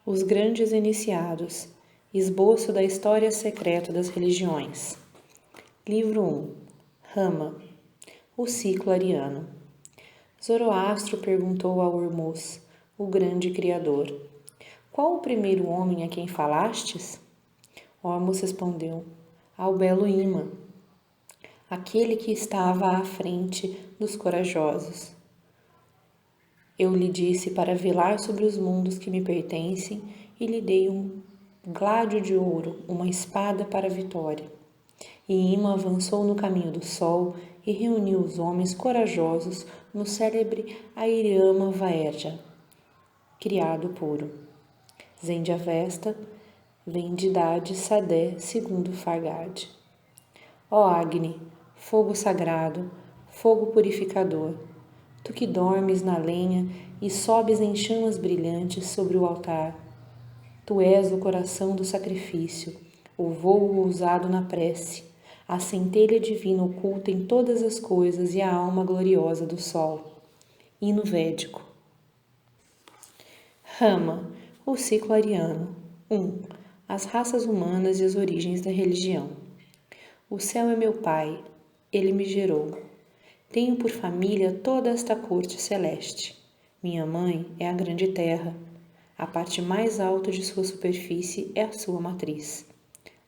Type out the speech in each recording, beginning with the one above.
Os Grandes Iniciados. Esboço da História Secreta das Religiões. Livro 1. Rama. O Ciclo Ariano. Zoroastro perguntou a Ormuz, o grande criador: qual o primeiro homem a quem falastes? Ormuz respondeu: ao belo Ima, aquele que estava à frente dos corajosos. Eu lhe disse para velar sobre os mundos que me pertencem e lhe dei um gládio de ouro, uma espada para a vitória. E Ima avançou no caminho do sol e reuniu os homens corajosos no célebre Airyama Vaerja, criado puro. Zendiavesta, Vendidade Sadé, segundo Fargad. Ó Agni, fogo sagrado, fogo purificador, tu que dormes na lenha e sobes em chamas brilhantes sobre o altar. Tu és o coração do sacrifício, o vôo ousado na prece, a centelha divina oculta em todas as coisas e a alma gloriosa do sol. Hino védico. Rama, o ciclo ariano. 1. As raças humanas e as origens da religião. O céu é meu pai, ele me gerou. Tenho por família toda esta corte celeste. Minha mãe é a grande terra. A parte mais alta de sua superfície é a sua matriz.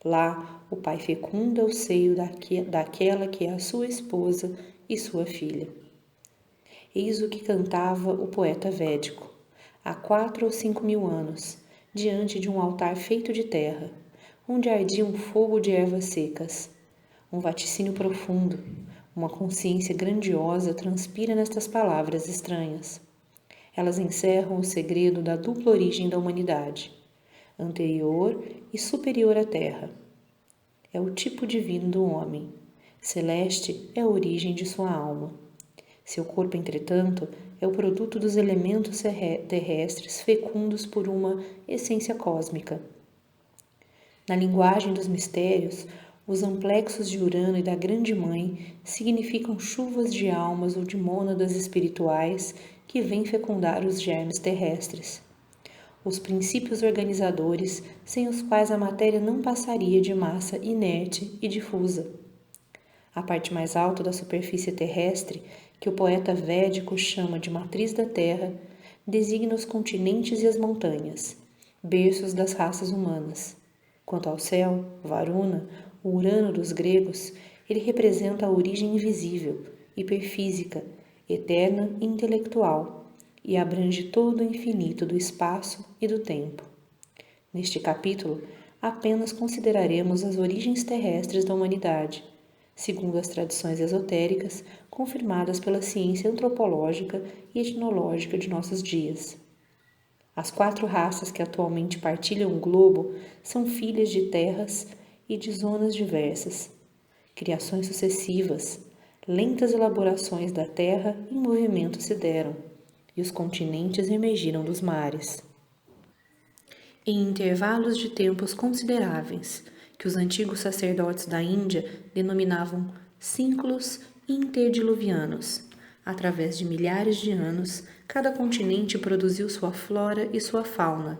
Lá, o pai fecunda o seio daquela que é a sua esposa e sua filha. Eis o que cantava o poeta védico, há 4 ou 5 mil anos, diante de um altar feito de terra, onde ardia um fogo de ervas secas. Um vaticínio profundo, uma consciência grandiosa transpira nestas palavras estranhas. Elas encerram o segredo da dupla origem da humanidade, anterior e superior à terra. É o tipo divino do homem. Celeste é a origem de sua alma. Seu corpo, entretanto, é o produto dos elementos terrestres fecundos por uma essência cósmica. Na linguagem dos mistérios, os amplexos de Urano e da Grande Mãe significam chuvas de almas ou de mônadas espirituais que vêm fecundar os germes terrestres. Os princípios organizadores sem os quais a matéria não passaria de massa inerte e difusa. A parte mais alta da superfície terrestre, que o poeta védico chama de matriz da Terra, designa os continentes e as montanhas, berços das raças humanas. Quanto ao céu, Varuna, o Urano dos gregos, ele representa a origem invisível, hiperfísica, eterna e intelectual, e abrange todo o infinito do espaço e do tempo. Neste capítulo, apenas consideraremos as origens terrestres da humanidade, segundo as tradições esotéricas confirmadas pela ciência antropológica e etnológica de nossos dias. As 4 raças que atualmente partilham o globo são filhas de terras e de zonas diversas, criações sucessivas, lentas elaborações da terra em movimento se deram, e os continentes emergiram dos mares. Em intervalos de tempos consideráveis, que os antigos sacerdotes da Índia denominavam ciclos interdiluvianos, através de milhares de anos, cada continente produziu sua flora e sua fauna,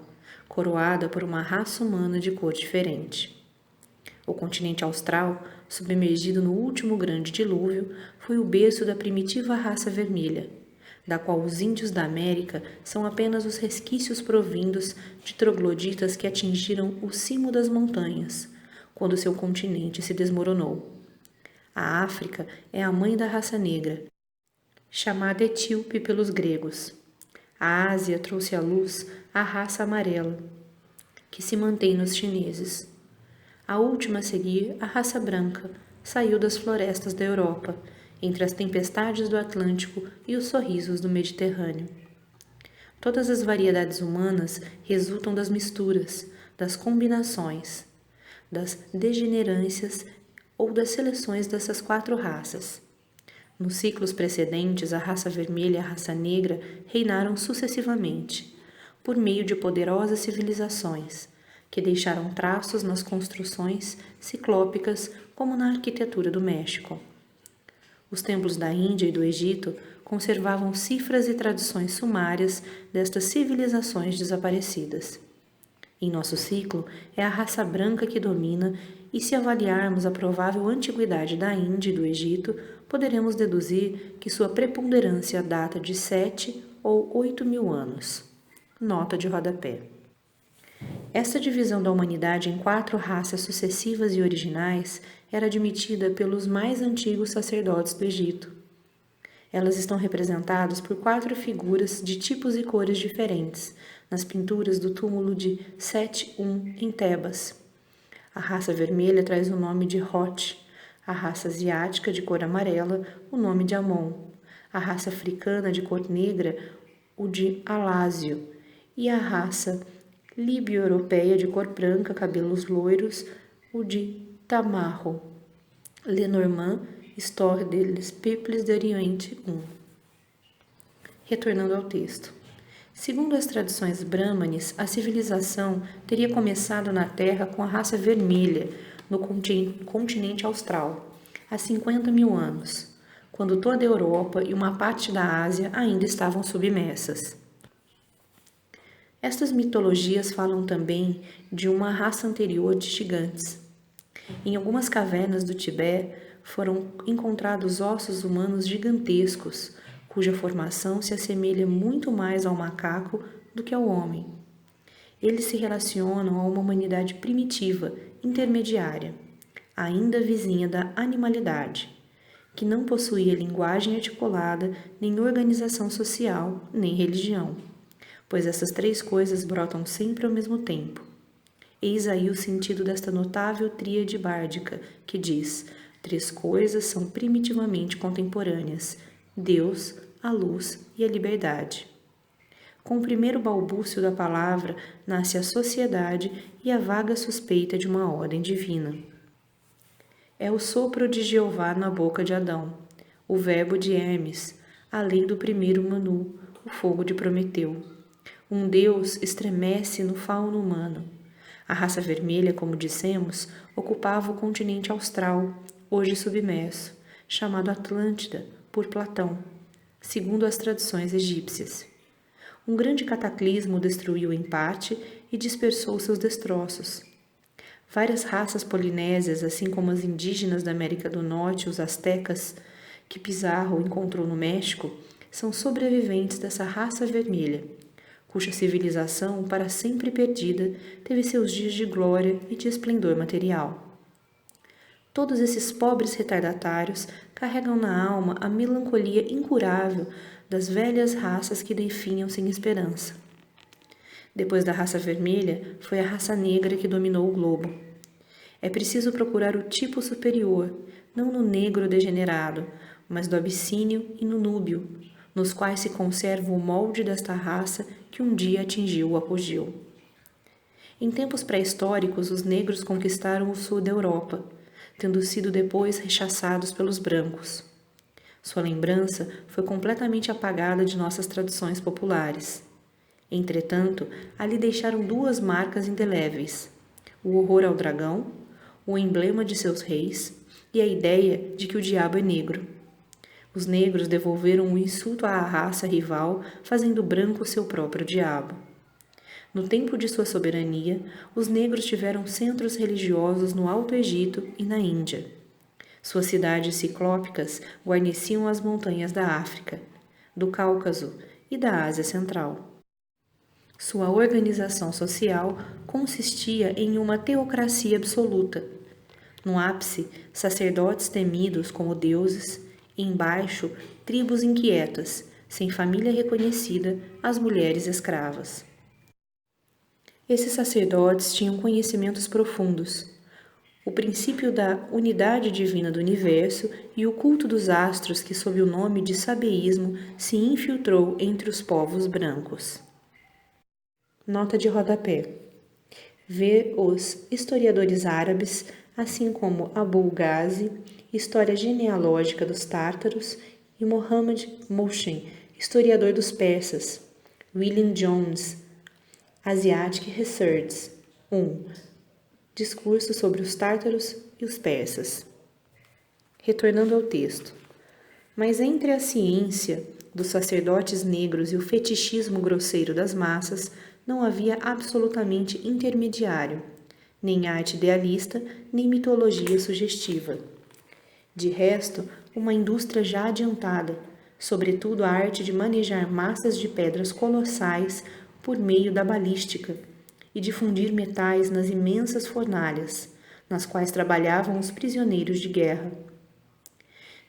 coroada por uma raça humana de cor diferente. O continente austral, submergido no último grande dilúvio, foi o berço da primitiva raça vermelha, da qual os índios da América são apenas os resquícios provindos de trogloditas que atingiram o cimo das montanhas, quando seu continente se desmoronou. A África é a mãe da raça negra, chamada etíope pelos gregos. A Ásia trouxe à luz a raça amarela, que se mantém nos chineses. A última a seguir, a raça branca, saiu das florestas da Europa, entre as tempestades do Atlântico e os sorrisos do Mediterrâneo. Todas as variedades humanas resultam das misturas, das combinações, das degenerâncias ou das seleções dessas 4 raças. Nos ciclos precedentes, a raça vermelha e a raça negra reinaram sucessivamente, por meio de poderosas civilizações, que deixaram traços nas construções ciclópicas como na arquitetura do México. Os templos da Índia e do Egito conservavam cifras e tradições sumárias destas civilizações desaparecidas. Em nosso ciclo, é a raça branca que domina, e se avaliarmos a provável antiguidade da Índia e do Egito, poderemos deduzir que sua preponderância data de 7 ou 8 mil anos. Nota de rodapé. Esta divisão da humanidade em 4 raças sucessivas e originais era admitida pelos mais antigos sacerdotes do Egito. Elas estão representadas por 4 figuras de tipos e cores diferentes, nas pinturas do túmulo de Set-1 em Tebas. A raça vermelha traz o nome de Hot, a raça asiática de cor amarela, o nome de Amon, a raça africana de cor negra, o de Alásio, e a raça líbio-europeia de cor branca, cabelos loiros, o de Tamarro. Lenormand, Histoire des Peuples d'Orient 1. Retornando ao texto. Segundo as tradições brâmanes, a civilização teria começado na Terra com a raça vermelha, no continente austral, há 50 mil anos, quando toda a Europa e uma parte da Ásia ainda estavam submersas. Estas mitologias falam também de uma raça anterior de gigantes. Em algumas cavernas do Tibete foram encontrados ossos humanos gigantescos, cuja formação se assemelha muito mais ao macaco do que ao homem. Eles se relacionam a uma humanidade primitiva, intermediária, ainda vizinha da animalidade, que não possuía linguagem articulada, nem organização social, nem religião, pois essas 3 coisas brotam sempre ao mesmo tempo. Eis aí o sentido desta notável tríade bárdica, que diz: 3 coisas são primitivamente contemporâneas: Deus, a luz e a liberdade. Com o primeiro balbúcio da palavra nasce a sociedade e a vaga suspeita de uma ordem divina. É o sopro de Jeová na boca de Adão, o verbo de Hermes, a lei do primeiro Manu, o fogo de Prometeu. Um Deus estremece no fauno humano. A raça vermelha, como dissemos, ocupava o continente austral, hoje submerso, chamado Atlântida por Platão, segundo as tradições egípcias. Um grande cataclismo destruiu em parte e dispersou seus destroços. Várias raças polinésias, assim como as indígenas da América do Norte, os astecas, que Pizarro encontrou no México, são sobreviventes dessa raça vermelha, cuja civilização, para sempre perdida, teve seus dias de glória e de esplendor material. Todos esses pobres retardatários carregam na alma a melancolia incurável das velhas raças que definham sem esperança. Depois da raça vermelha, foi a raça negra que dominou o globo. É preciso procurar o tipo superior, não no negro degenerado, mas do Abissínio e no Núbio, nos quais se conserva o molde desta raça que um dia atingiu o apogeu. Em tempos pré-históricos, os negros conquistaram o sul da Europa, tendo sido depois rechaçados pelos brancos. Sua lembrança foi completamente apagada de nossas tradições populares. Entretanto, ali deixaram 2 marcas indeléveis: o horror ao dragão, o emblema de seus reis e a ideia de que o diabo é negro. Os negros devolveram o insulto à raça rival, fazendo branco seu próprio diabo. No tempo de sua soberania, os negros tiveram centros religiosos no Alto Egito e na Índia. Suas cidades ciclópicas guarneciam as montanhas da África, do Cáucaso e da Ásia Central. Sua organização social consistia em uma teocracia absoluta. No ápice, sacerdotes temidos como deuses, e embaixo, tribos inquietas, sem família reconhecida, as mulheres escravas. Esses sacerdotes tinham conhecimentos profundos, o princípio da unidade divina do universo e o culto dos astros que, sob o nome de sabeísmo, se infiltrou entre os povos brancos. Nota de rodapé. Ver os historiadores árabes, assim como Abu'l-Ghazi, História genealógica dos tártaros, e Mohammad Mohsen, historiador dos persas. William Jones, Asiatic Research 1. Discurso sobre os tártaros e os persas. Retornando ao texto. Mas entre a ciência dos sacerdotes negros e o fetichismo grosseiro das massas, não havia absolutamente intermediário, nem arte idealista, nem mitologia sugestiva. De resto, uma indústria já adiantada, sobretudo a arte de manejar massas de pedras colossais por meio da balística e de fundir metais nas imensas fornalhas, nas quais trabalhavam os prisioneiros de guerra.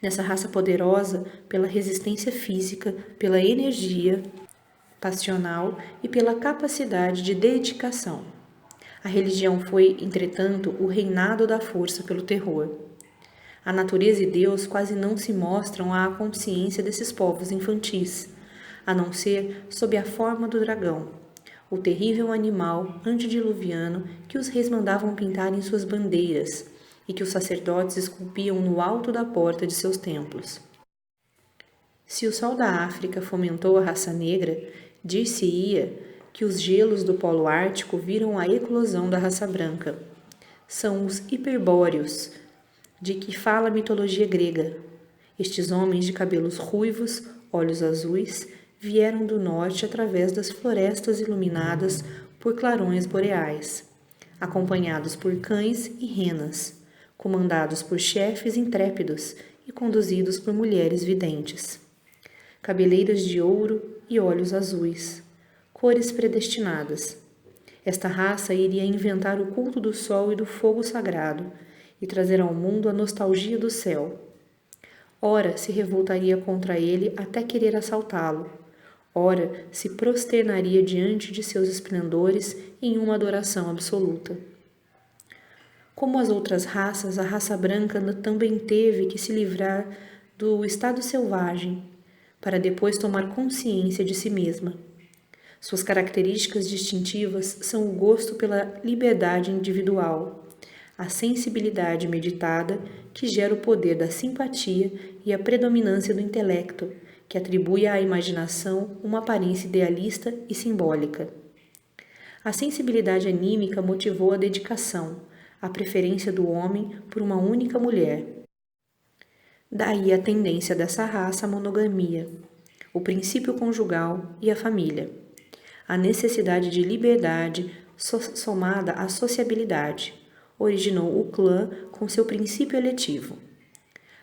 Nessa raça poderosa pela resistência física, pela energia passional e pela capacidade de dedicação. A religião foi, entretanto, o reinado da força pelo terror. A natureza e Deus quase não se mostram à consciência desses povos infantis, a não ser sob a forma do dragão, o terrível animal antediluviano que os reis mandavam pintar em suas bandeiras e que os sacerdotes esculpiam no alto da porta de seus templos. Se o sol da África fomentou a raça negra, dir-se-ia que os gelos do Polo Ártico viram a eclosão da raça branca. São os hiperbóreos, de que fala a mitologia grega. Estes homens de cabelos ruivos, olhos azuis, vieram do norte através das florestas iluminadas por clarões boreais, acompanhados por cães e renas, comandados por chefes intrépidos e conduzidos por mulheres videntes. Cabeleiras de ouro e olhos azuis, cores predestinadas. Esta raça iria inventar o culto do sol e do fogo sagrado e trazer ao mundo a nostalgia do céu. Ora se revoltaria contra ele até querer assaltá-lo, ora se prosternaria diante de seus esplendores em uma adoração absoluta. Como as outras raças, a raça branca também teve que se livrar do estado selvagem, para depois tomar consciência de si mesma. Suas características distintivas são o gosto pela liberdade individual, a sensibilidade meditada que gera o poder da simpatia e a predominância do intelecto, que atribui à imaginação uma aparência idealista e simbólica. A sensibilidade anímica motivou a dedicação, a preferência do homem por uma única mulher. Daí a tendência dessa raça à monogamia, o princípio conjugal e a família. A necessidade de liberdade somada à sociabilidade originou o clã com seu princípio eletivo.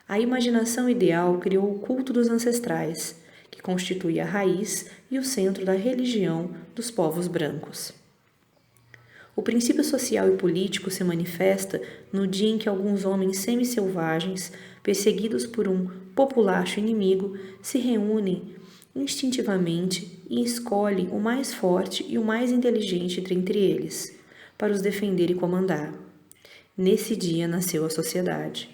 A imaginação ideal criou o culto dos ancestrais, que constitui a raiz e o centro da religião dos povos brancos. O princípio social e político se manifesta no dia em que alguns homens semi-selvagens, perseguidos por um populacho inimigo, se reúnem instintivamente e escolhem o mais forte e o mais inteligente dentre eles, para os defender e comandar. Nesse dia nasceu a sociedade.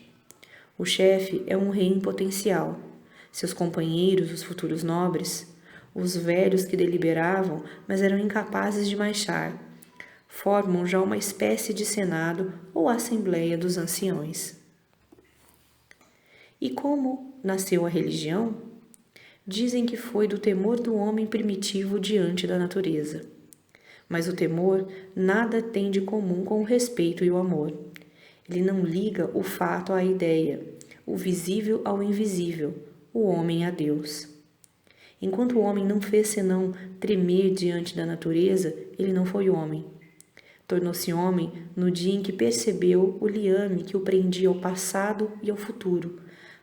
O chefe é um rei em potencial. Seus companheiros, os futuros nobres, os velhos que deliberavam, mas eram incapazes de marchar, formam já uma espécie de senado ou assembleia dos anciões. E como nasceu a religião? Dizem que foi do temor do homem primitivo diante da natureza. Mas o temor nada tem de comum com o respeito e o amor. Ele não liga o fato à ideia, o visível ao invisível, o homem a Deus. Enquanto o homem não fez senão tremer diante da natureza, ele não foi homem. Tornou-se homem no dia em que percebeu o liame que o prendia ao passado e ao futuro,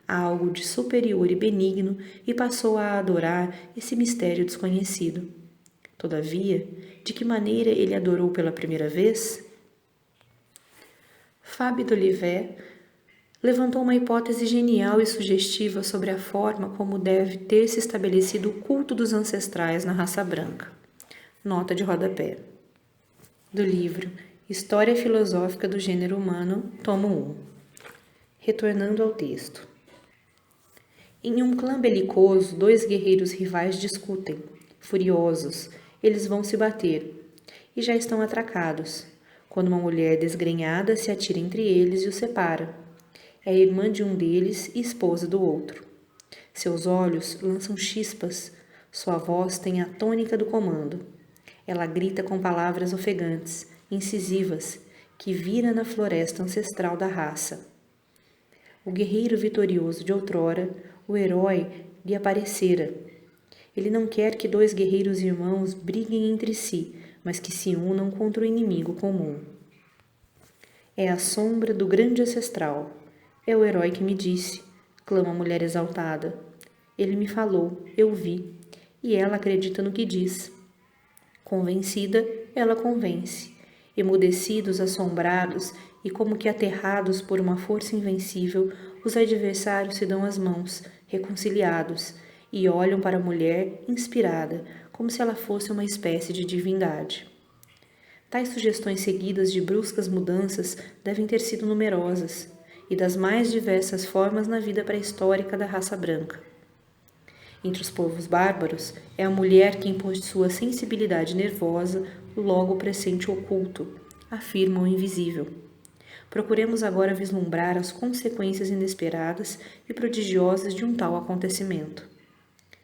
a algo de superior e benigno, e passou a adorar esse mistério desconhecido. Todavia, de que maneira ele adorou pela primeira vez? Fábio d'Olivet levantou uma hipótese genial e sugestiva sobre a forma como deve ter se estabelecido o culto dos ancestrais na raça branca. Nota de rodapé. Do livro História Filosófica do Gênero Humano, tomo 1. Retornando ao texto. Em um clã belicoso, dois guerreiros rivais discutem. Furiosos, eles vão se bater e já estão atracados, quando uma mulher desgrenhada se atira entre eles e os separa. É a irmã de um deles e esposa do outro. Seus olhos lançam chispas, sua voz tem a tônica do comando. Ela grita com palavras ofegantes, incisivas, que vira na floresta ancestral da raça. O guerreiro vitorioso de outrora, o herói, lhe aparecera. Ele não quer que dois guerreiros irmãos briguem entre si, mas que se unam contra o inimigo comum. É a sombra do grande ancestral. É o herói que me disse, clama a mulher exaltada. Ele me falou, eu vi, e ela acredita no que diz. Convencida, ela convence. Emudecidos, assombrados e como que aterrados por uma força invencível, os adversários se dão as mãos, reconciliados, e olham para a mulher inspirada, como se ela fosse uma espécie de divindade. Tais sugestões seguidas de bruscas mudanças devem ter sido numerosas, e das mais diversas formas na vida pré-histórica da raça branca. Entre os povos bárbaros, é a mulher quem, por sua sensibilidade nervosa, logo pressente o oculto, afirma o invisível. Procuremos agora vislumbrar as consequências inesperadas e prodigiosas de um tal acontecimento.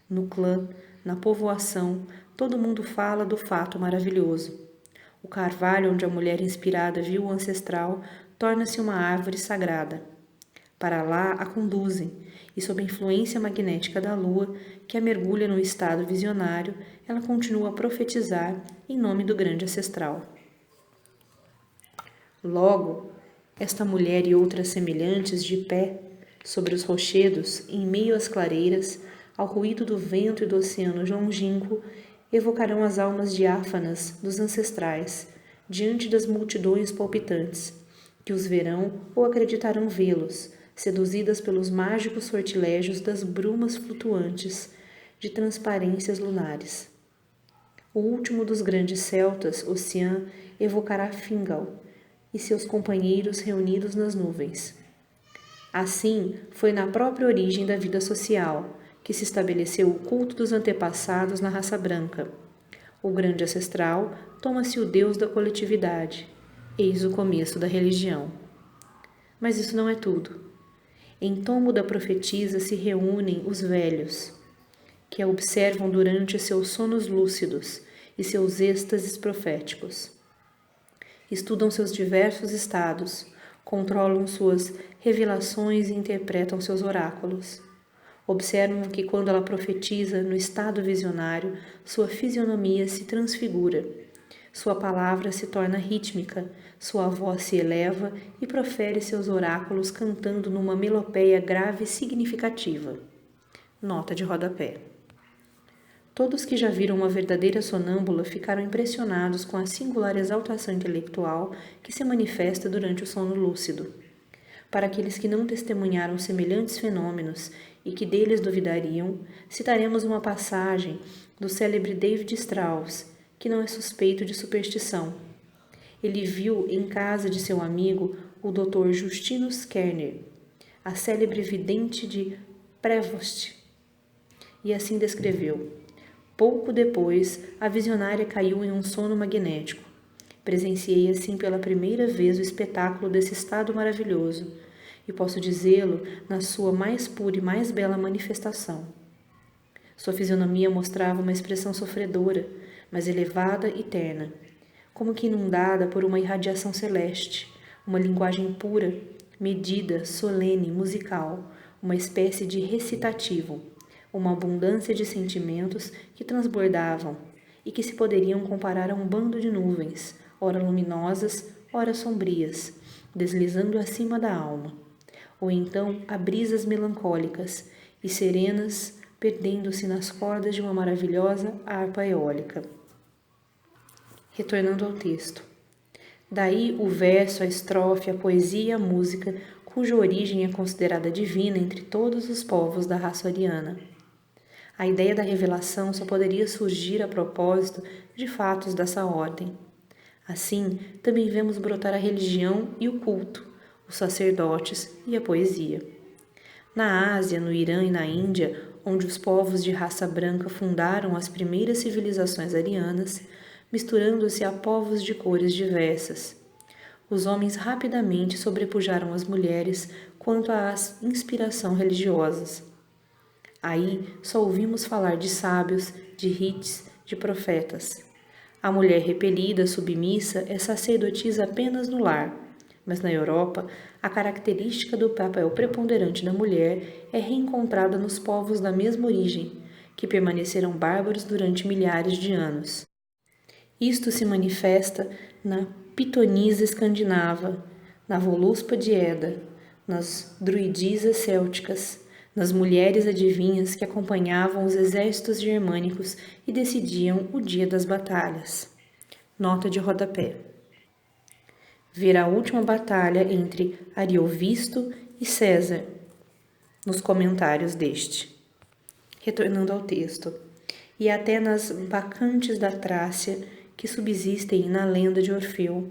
No clã, na povoação, todo mundo fala do fato maravilhoso. O carvalho onde a mulher inspirada viu o ancestral torna-se uma árvore sagrada. Para lá a conduzem, e sob a influência magnética da lua, que a mergulha no estado visionário, ela continua a profetizar em nome do grande ancestral. Logo, esta mulher e outras semelhantes de pé, sobre os rochedos, em meio às clareiras, ao ruído do vento e do oceano longínquo, evocarão as almas diáfanas dos ancestrais, diante das multidões palpitantes, que os verão ou acreditarão vê-los, seduzidas pelos mágicos sortilégios das brumas flutuantes de transparências lunares. O último dos grandes celtas, Ossian, evocará Fingal e seus companheiros reunidos nas nuvens. Assim, foi na própria origem da vida social que se estabeleceu o culto dos antepassados na raça branca. O grande ancestral toma-se o Deus da coletividade. Eis o começo da religião. Mas isso não é tudo. Em tomo da profetisa se reúnem os velhos, que a observam durante seus sonos lúcidos e seus êxtases proféticos. Estudam seus diversos estados, controlam suas revelações e interpretam seus oráculos. Observam que quando ela profetiza no estado visionário, sua fisionomia se transfigura, sua palavra se torna rítmica, sua voz se eleva e profere seus oráculos cantando numa melopeia grave e significativa. Nota de rodapé. Todos que já viram uma verdadeira sonâmbula ficaram impressionados com a singular exaltação intelectual que se manifesta durante o sono lúcido. Para aqueles que não testemunharam semelhantes fenômenos e que deles duvidariam, citaremos uma passagem do célebre David Strauss, que não é suspeito de superstição. Ele viu em casa de seu amigo, o Dr. Justinus Kerner, a célebre vidente de Prevost, e assim descreveu. Pouco depois, a visionária caiu em um sono magnético. Presenciei assim pela primeira vez o espetáculo desse estado maravilhoso, e posso dizê-lo na sua mais pura e mais bela manifestação. Sua fisionomia mostrava uma expressão sofredora, mas elevada e terna, como que inundada por uma irradiação celeste, uma linguagem pura, medida, solene, musical, uma espécie de recitativo, uma abundância de sentimentos que transbordavam e que se poderiam comparar a um bando de nuvens, ora luminosas, ora sombrias, deslizando acima da alma, ou então a brisas melancólicas e serenas, perdendo-se nas cordas de uma maravilhosa harpa eólica. Retornando ao texto. Daí o verso, a estrofe, a poesia e a música, cuja origem é considerada divina entre todos os povos da raça ariana. A ideia da revelação só poderia surgir a propósito de fatos dessa ordem. Assim, também vemos brotar a religião e o culto, os sacerdotes e a poesia. Na Ásia, no Irã e na Índia, onde os povos de raça branca fundaram as primeiras civilizações arianas, misturando-se a povos de cores diversas. Os homens rapidamente sobrepujaram as mulheres quanto às inspiração religiosas. Aí só ouvimos falar de sábios, de rites, de profetas. A mulher repelida, submissa, é sacerdotisa apenas no lar, mas na Europa, a característica do papel preponderante da mulher é reencontrada nos povos da mesma origem, que permaneceram bárbaros durante milhares de anos. Isto se manifesta na pitonisa escandinava, na voluspa de Eda, nas druidisas célticas, nas mulheres adivinhas que acompanhavam os exércitos germânicos e decidiam o dia das batalhas. Nota de rodapé. Ver a última batalha entre Ariovisto e César nos comentários deste. Retornando ao texto. E até nas bacantes da Trácia que subsistem na lenda de Orfeu,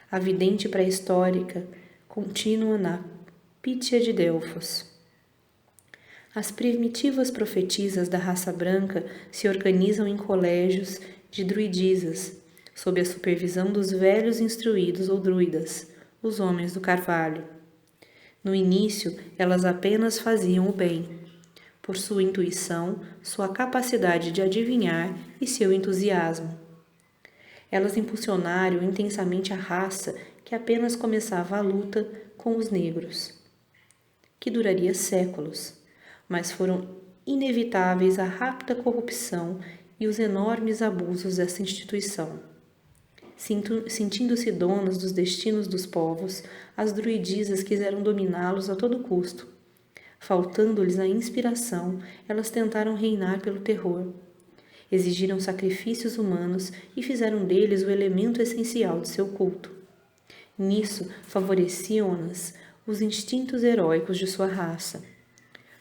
a vidente pré-histórica contínua na Pítia de Delfos. As primitivas profetisas da raça branca se organizam em colégios de druidisas, sob a supervisão dos velhos instruídos ou druidas, os homens do carvalho. No início, elas apenas faziam o bem, por sua intuição, sua capacidade de adivinhar e seu entusiasmo. Elas impulsionaram intensamente a raça que apenas começava a luta com os negros, que duraria séculos, mas foram inevitáveis a rápida corrupção e os enormes abusos dessa instituição. Sentindo-se donas dos destinos dos povos, as druidisas quiseram dominá-los a todo custo. Faltando-lhes a inspiração, elas tentaram reinar pelo terror. Exigiram sacrifícios humanos e fizeram deles o elemento essencial de seu culto. Nisso, favoreciam-nas os instintos heróicos de sua raça.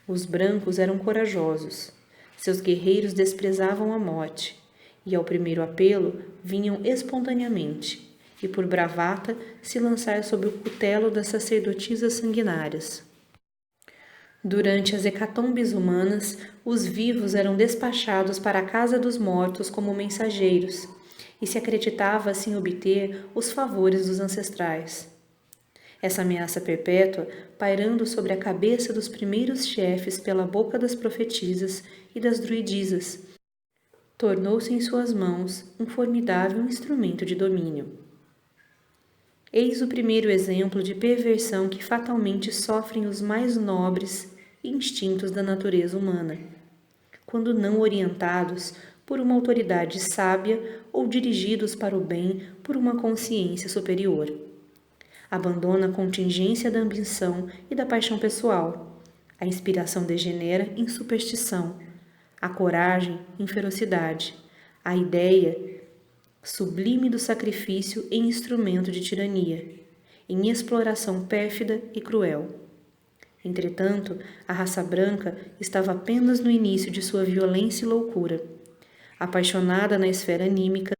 Os brancos eram corajosos. Seus guerreiros desprezavam a morte, e ao primeiro apelo vinham espontaneamente, e por bravata se lançar sobre o cutelo das sacerdotisas sanguinárias. Durante as hecatombes humanas, os vivos eram despachados para a casa dos mortos como mensageiros, e se acreditava assim obter os favores dos ancestrais. Essa ameaça perpétua, pairando sobre a cabeça dos primeiros chefes pela boca das profetisas e das druidisas, tornou-se em suas mãos um formidável instrumento de domínio. Eis o primeiro exemplo de perversão que fatalmente sofrem os mais nobres instintos da natureza humana, quando não orientados por uma autoridade sábia ou dirigidos para o bem por uma consciência superior. Abandona a contingência da ambição e da paixão pessoal. A inspiração degenera em superstição, a coragem em ferocidade, a ideia sublime do sacrifício em instrumento de tirania, em exploração pérfida e cruel. Entretanto, a raça branca estava apenas no início de sua violência e loucura. Apaixonada na esfera anímica,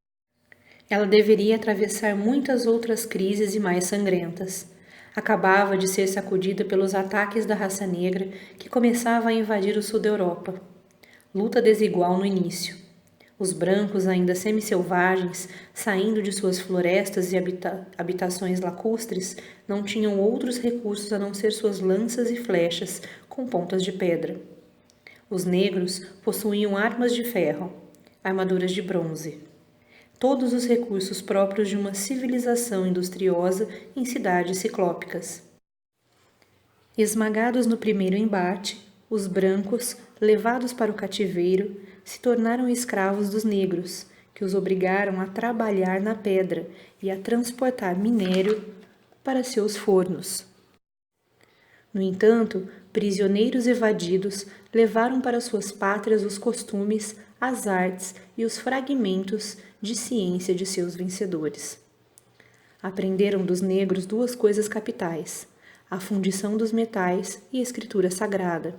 ela deveria atravessar muitas outras crises e mais sangrentas. Acabava de ser sacudida pelos ataques da raça negra que começava a invadir o sul da Europa. Luta desigual no início. Os brancos, ainda semi-selvagens, saindo de suas florestas e habitações lacustres, não tinham outros recursos a não ser suas lanças e flechas com pontas de pedra. Os negros possuíam armas de ferro, armaduras de bronze. Todos os recursos próprios de uma civilização industriosa em cidades ciclópicas. Esmagados no primeiro embate, os brancos, levados para o cativeiro, se tornaram escravos dos negros, que os obrigaram a trabalhar na pedra e a transportar minério para seus fornos. No entanto, prisioneiros evadidos levaram para suas pátrias os costumes, as artes e os fragmentos de ciência de seus vencedores. Aprenderam dos negros duas coisas capitais: a fundição dos metais e a escritura sagrada,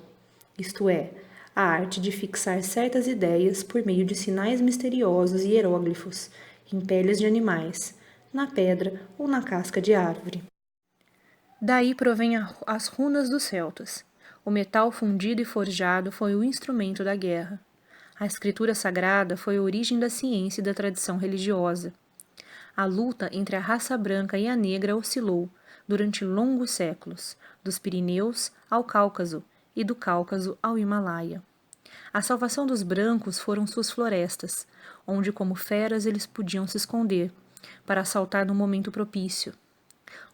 isto é, a arte de fixar certas ideias por meio de sinais misteriosos e hieróglifos em peles de animais, na pedra ou na casca de árvore. Daí provém as runas dos celtas. O metal fundido e forjado foi o instrumento da guerra. A escritura sagrada foi a origem da ciência e da tradição religiosa. A luta entre a raça branca e a negra oscilou durante longos séculos, dos Pirineus ao Cáucaso e do Cáucaso ao Himalaia. A salvação dos brancos foram suas florestas, onde como feras eles podiam se esconder, para assaltar no momento propício.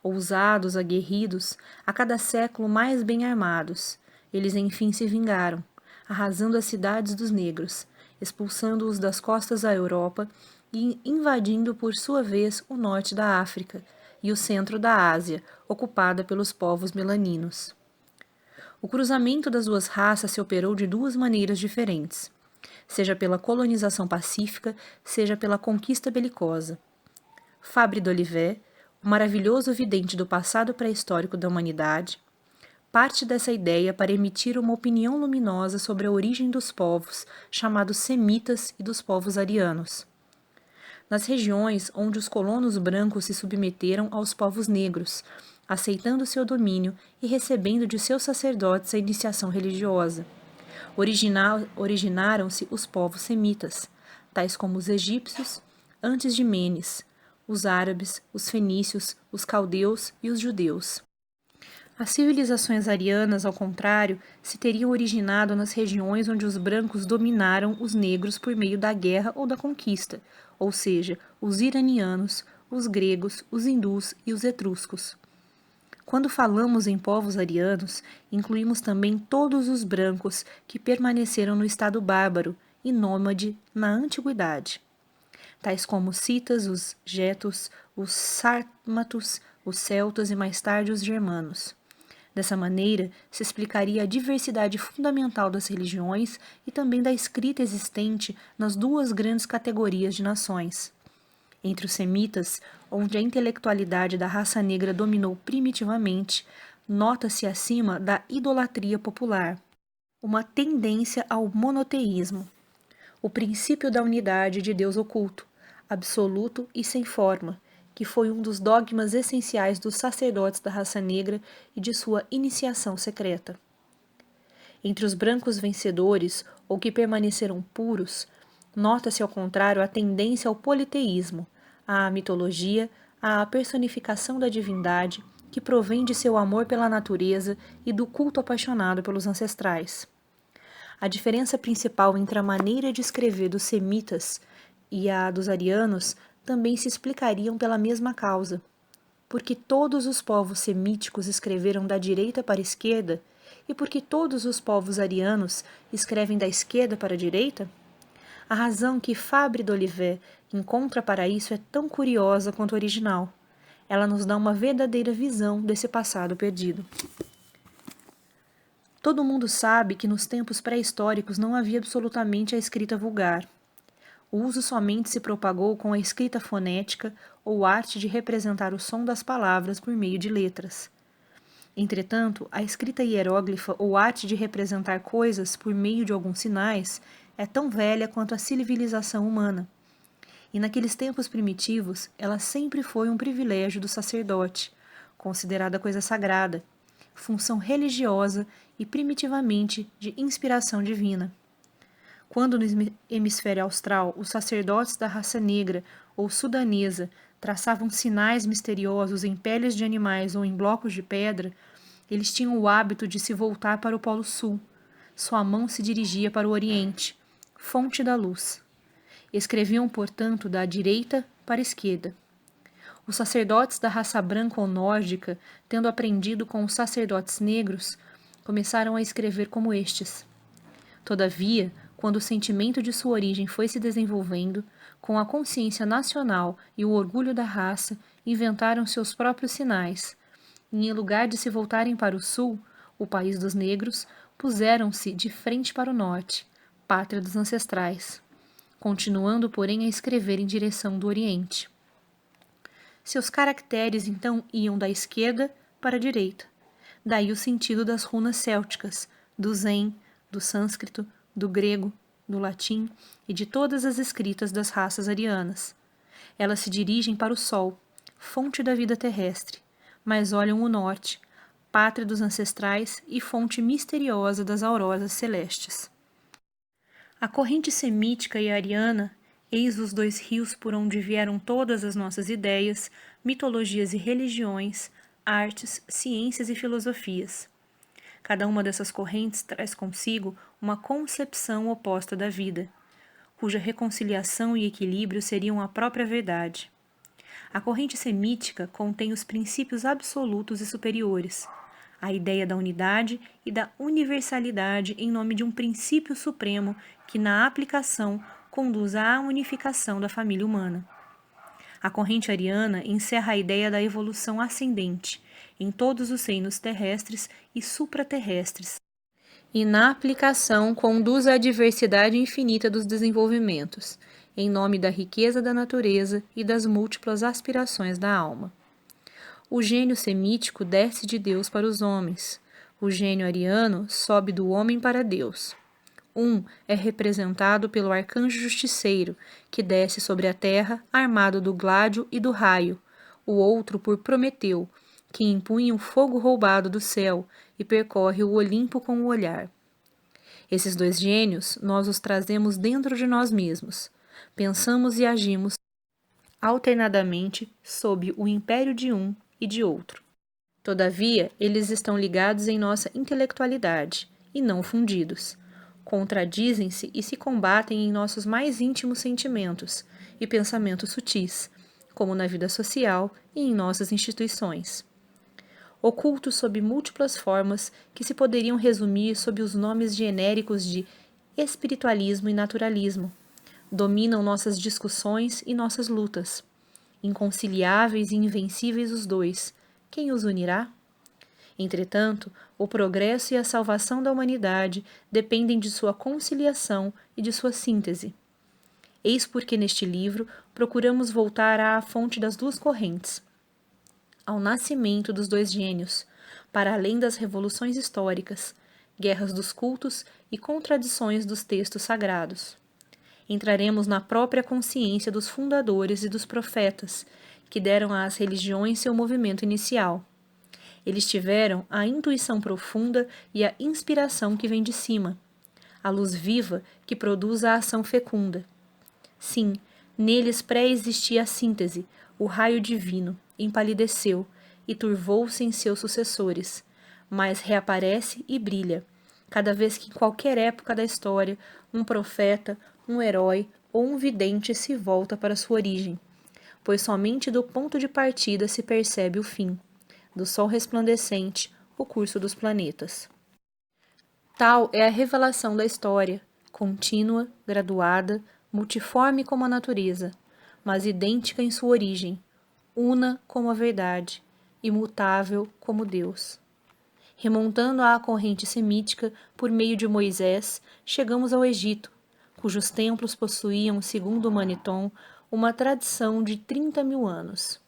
Ousados, aguerridos, a cada século mais bem armados, eles enfim se vingaram, arrasando as cidades dos negros, expulsando-os das costas da Europa e invadindo por sua vez o norte da África e o centro da Ásia, ocupada pelos povos melaninos. O cruzamento das duas raças se operou de duas maneiras diferentes, seja pela colonização pacífica, seja pela conquista belicosa. Fabre d'Olivet, o maravilhoso vidente do passado pré-histórico da humanidade, parte dessa ideia para emitir uma opinião luminosa sobre a origem dos povos, chamados semitas, e dos povos arianos. Nas regiões onde os colonos brancos se submeteram aos povos negros, aceitando seu domínio e recebendo de seus sacerdotes a iniciação religiosa. Originaram-se os povos semitas, tais como os egípcios, antes de Mênis, os árabes, os fenícios, os caldeus e os judeus. As civilizações arianas, ao contrário, se teriam originado nas regiões onde os brancos dominaram os negros por meio da guerra ou da conquista, ou seja, os iranianos, os gregos, os hindus e os etruscos. Quando falamos em povos arianos, incluímos também todos os brancos que permaneceram no estado bárbaro e nômade na antiguidade, tais como os citas, os getos, os sármatos, os celtas e mais tarde os germanos. Dessa maneira, se explicaria a diversidade fundamental das religiões e também da escrita existente nas duas grandes categorias de nações. Entre os semitas, onde a intelectualidade da raça negra dominou primitivamente, nota-se acima da idolatria popular, uma tendência ao monoteísmo, o princípio da unidade de Deus oculto, absoluto e sem forma, que foi um dos dogmas essenciais dos sacerdotes da raça negra e de sua iniciação secreta. Entre os brancos vencedores, ou que permaneceram puros, nota-se ao contrário a tendência ao politeísmo, à mitologia, à personificação da divindade, que provém de seu amor pela natureza e do culto apaixonado pelos ancestrais. A diferença principal entre a maneira de escrever dos semitas e a dos arianos também se explicariam pela mesma causa, porque todos os povos semíticos escreveram da direita para a esquerda e porque todos os povos arianos escrevem da esquerda para a direita? A razão que Fabre d'Olivet encontra para isso é tão curiosa quanto original. Ela nos dá uma verdadeira visão desse passado perdido. Todo mundo sabe que nos tempos pré-históricos não havia absolutamente a escrita vulgar. O uso somente se propagou com a escrita fonética ou arte de representar o som das palavras por meio de letras. Entretanto, a escrita hieróglifa ou arte de representar coisas por meio de alguns sinais é tão velha quanto a civilização humana. E naqueles tempos primitivos, ela sempre foi um privilégio do sacerdote, considerada coisa sagrada, função religiosa e primitivamente de inspiração divina. Quando no hemisfério austral os sacerdotes da raça negra ou sudanesa traçavam sinais misteriosos em peles de animais ou em blocos de pedra, eles tinham o hábito de se voltar para o Polo Sul. Sua mão se dirigia para o Oriente, fonte da luz. Escreviam, portanto, da direita para a esquerda. Os sacerdotes da raça branca ou nórdica, tendo aprendido com os sacerdotes negros, começaram a escrever como estes. Todavia, quando o sentimento de sua origem foi se desenvolvendo, com a consciência nacional e o orgulho da raça, inventaram seus próprios sinais, e em lugar de se voltarem para o sul, o país dos negros, puseram-se de frente para o norte, pátria dos ancestrais, continuando, porém, a escrever em direção do oriente. Seus caracteres, então, iam da esquerda para a direita, daí o sentido das runas célticas, do zen, do sânscrito, do grego, do latim e de todas as escritas das raças arianas. Elas se dirigem para o sol, fonte da vida terrestre, mas olham o norte, pátria dos ancestrais e fonte misteriosa das auroras celestes. A corrente semítica e ariana, eis os dois rios por onde vieram todas as nossas ideias, mitologias e religiões, artes, ciências e filosofias. Cada uma dessas correntes traz consigo uma concepção oposta da vida, cuja reconciliação e equilíbrio seriam a própria verdade. A corrente semítica contém os princípios absolutos e superiores. a ideia da unidade e da universalidade em nome de um princípio supremo que, na aplicação, conduz à unificação da família humana. A corrente ariana encerra a ideia da evolução ascendente em todos os reinos terrestres e supraterrestres, e na aplicação conduz à diversidade infinita dos desenvolvimentos, em nome da riqueza da natureza e das múltiplas aspirações da alma. O gênio semítico desce de Deus para os homens. O gênio ariano sobe do homem para Deus. Um é representado pelo arcanjo justiceiro, que desce sobre a terra armado do gládio e do raio. O outro por Prometeu, que impunha o fogo roubado do céu e percorre o Olimpo com o olhar. Esses dois gênios nós os trazemos dentro de nós mesmos. Pensamos e agimos alternadamente sob o império de um e de outro. Todavia, eles estão ligados em nossa intelectualidade, e não fundidos. Contradizem-se e se combatem em nossos mais íntimos sentimentos e pensamentos sutis, como na vida social e em nossas instituições. Ocultos sob múltiplas formas que se poderiam resumir sob os nomes genéricos de espiritualismo e naturalismo, dominam nossas discussões e nossas lutas. Inconciliáveis e invencíveis os dois, quem os unirá? Entretanto, o progresso e a salvação da humanidade dependem de sua conciliação e de sua síntese. Eis porque neste livro procuramos voltar à fonte das duas correntes, ao nascimento dos dois gênios, para além das revoluções históricas, guerras dos cultos e contradições dos textos sagrados. Entraremos na própria consciência dos fundadores e dos profetas, que deram às religiões seu movimento inicial. Eles tiveram a intuição profunda e a inspiração que vem de cima, a luz viva que produz a ação fecunda. Sim, neles pré-existia a síntese, o raio divino, empalideceu e turvou-se em seus sucessores, mas reaparece e brilha, cada vez que em qualquer época da história um profeta, um herói ou um vidente se volta para sua origem, pois somente do ponto de partida se percebe o fim, do sol resplandecente, o curso dos planetas. Tal é a revelação da história, contínua, graduada, multiforme como a natureza, mas idêntica em sua origem, una como a verdade, imutável como Deus. Remontando à corrente semítica, por meio de Moisés, chegamos ao Egito, cujos templos possuíam, segundo Maniton, uma tradição de 30.000 anos.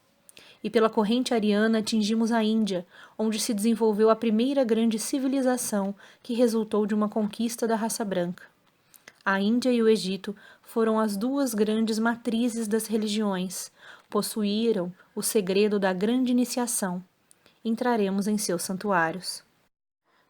E pela corrente ariana atingimos a Índia, onde se desenvolveu a primeira grande civilização que resultou de uma conquista da raça branca. A Índia e o Egito foram as duas grandes matrizes das religiões, possuíram o segredo da grande iniciação. Entraremos em seus santuários.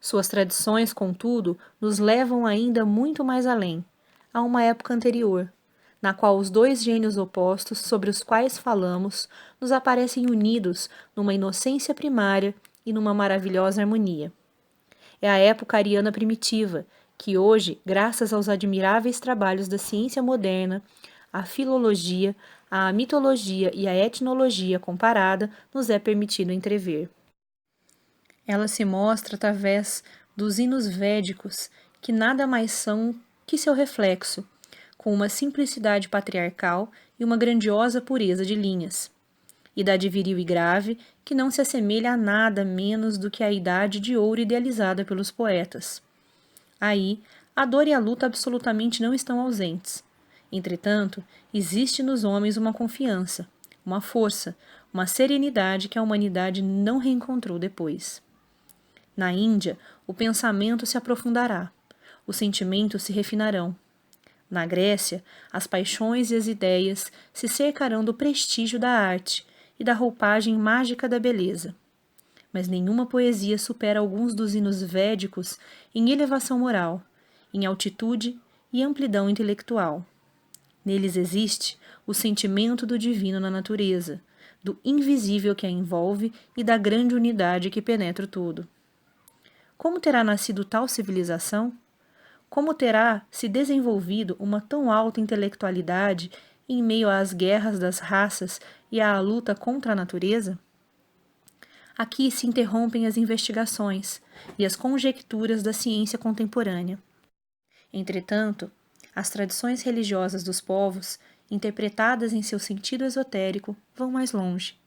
Suas tradições, contudo, nos levam ainda muito mais além, a uma época anterior, na qual os dois gênios opostos sobre os quais falamos nos aparecem unidos numa inocência primária e numa maravilhosa harmonia. É a época ariana primitiva, que hoje, graças aos admiráveis trabalhos da ciência moderna, a filologia, a mitologia e a etnologia comparada, nos é permitido entrever. Ela se mostra através dos hinos védicos, que nada mais são que seu reflexo, com uma simplicidade patriarcal e uma grandiosa pureza de linhas. Idade viril e grave, que não se assemelha a nada menos do que a idade de ouro idealizada pelos poetas. Aí, a dor e a luta absolutamente não estão ausentes. Entretanto, existe nos homens uma confiança, uma força, uma serenidade que a humanidade não reencontrou depois. Na Índia, o pensamento se aprofundará, os sentimentos se refinarão. Na Grécia, as paixões e as ideias se cercarão do prestígio da arte e da roupagem mágica da beleza. Mas nenhuma poesia supera alguns dos hinos védicos em elevação moral, em altitude e amplidão intelectual. Neles existe o sentimento do divino na natureza, do invisível que a envolve e da grande unidade que penetra o todo. Como terá nascido tal civilização? Como terá se desenvolvido uma tão alta intelectualidade em meio às guerras das raças e à luta contra a natureza? Aqui se interrompem as investigações e as conjecturas da ciência contemporânea. Entretanto, as tradições religiosas dos povos, interpretadas em seu sentido esotérico, vão mais longe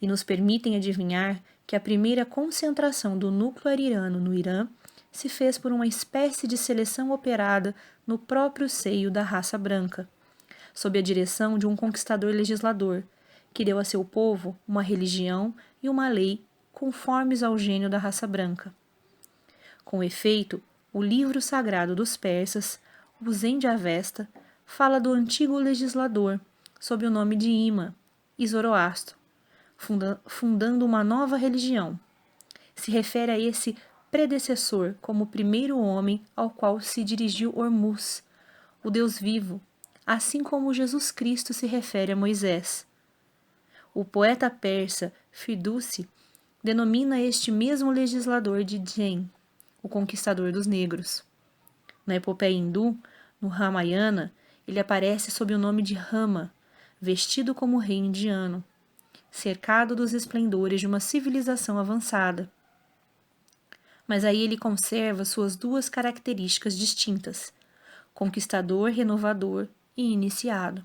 e nos permitem adivinhar que a primeira concentração do núcleo ariano no Irã se fez por uma espécie de seleção operada no próprio seio da raça branca, sob a direção de um conquistador legislador, que deu a seu povo uma religião e uma lei conformes ao gênio da raça branca. Com efeito, o livro sagrado dos persas, o Zen-de-Avesta, fala do antigo legislador, sob o nome de Ima e Zoroastro, fundando uma nova religião. Se refere a esse predecessor como o primeiro homem ao qual se dirigiu Hormuz, o Deus vivo, assim como Jesus Cristo se refere a Moisés. O poeta persa Firdousi denomina este mesmo legislador de Jen, o conquistador dos negros. Na epopeia hindu, no Ramayana, ele aparece sob o nome de Rama, vestido como rei indiano, cercado dos esplendores de uma civilização avançada. Mas aí ele conserva suas duas características distintas: conquistador, renovador e iniciado.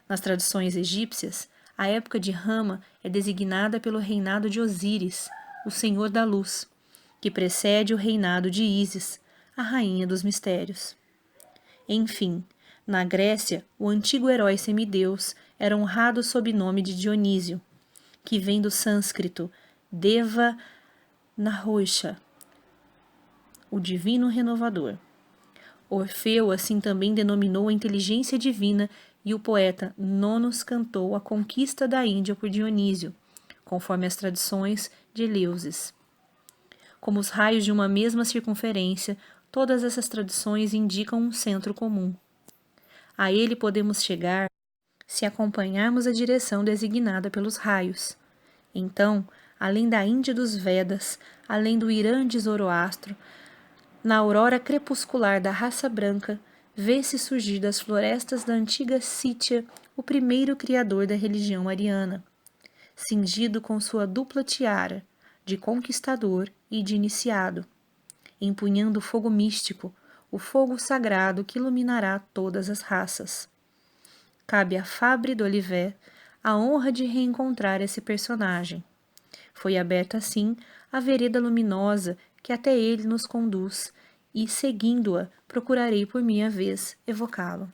Nas tradições egípcias, a época de Rama é designada pelo reinado de Osíris, o Senhor da Luz, que precede o reinado de Ísis, a Rainha dos Mistérios. Enfim, na Grécia, o antigo herói semideus era honrado sob o nome de Dionísio, que vem do sânscrito Deva Nahusha, o divino renovador. Orfeu assim também denominou a inteligência divina e o poeta Nonnos cantou a conquista da Índia por Dionísio, conforme as tradições de Eleusis. Como os raios de uma mesma circunferência, todas essas tradições indicam um centro comum. A ele podemos chegar se acompanharmos a direção designada pelos raios. Então, além da Índia dos Vedas, além do Irã de Zoroastro, na aurora crepuscular da raça branca, vê-se surgir das florestas da antiga Sítia o primeiro criador da religião ariana, cingido com sua dupla tiara, de conquistador e de iniciado, empunhando o fogo místico, o fogo sagrado que iluminará todas as raças. Cabe a Fabre d'Olivet a honra de reencontrar esse personagem. Foi aberta assim a vereda luminosa que até ele nos conduz, e, seguindo-a, procurarei por minha vez evocá-lo.